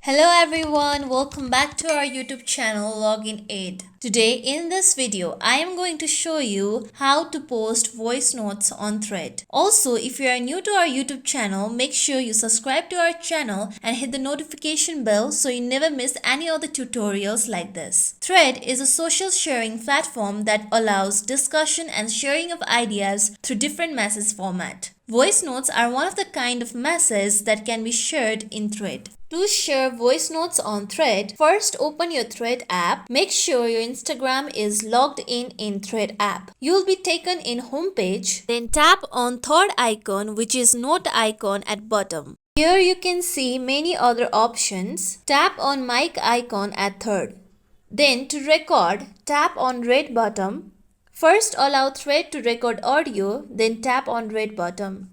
Hello everyone, welcome back to our YouTube channel Login Aid. Today in this video, I am going to show you how to post voice notes on Thread. Also, if you are new to our YouTube channel, make sure you subscribe to our channel and hit the notification bell so you never miss any other tutorials like this. Thread is a social sharing platform that allows discussion and sharing of ideas through different message format. Voice notes are one of the kind of messages that can be shared in Thread. To share voice notes on Thread, first open your Thread app. Make sure your Instagram is logged in Thread app. You will be taken in homepage. Then tap on third icon, which is note icon at bottom. Here you can see many other options. Tap on mic icon at third. Then to record, tap on red button. First allow Thread to record audio, then tap on red button.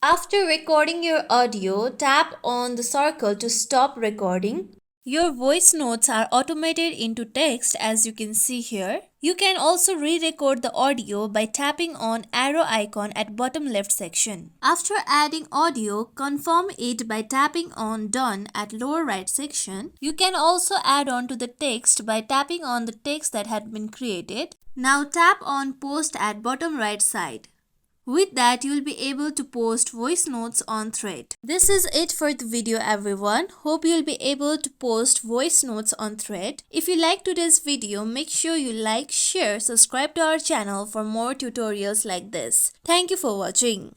After recording your audio, tap on the circle to stop recording. Your voice notes are automated into text as you can see here. You can also re-record the audio by tapping on arrow icon at bottom left section. After adding audio, confirm it by tapping on done at lower right section. You can also add on to the text by tapping on the text that had been created. Now tap on post at bottom right side. With that, you will be able to post voice notes on Thread. This is it for the video everyone. Hope you will be able to post voice notes on Thread. If you like today's video, make sure you like, share, subscribe to our channel for more tutorials like this. Thank you for watching.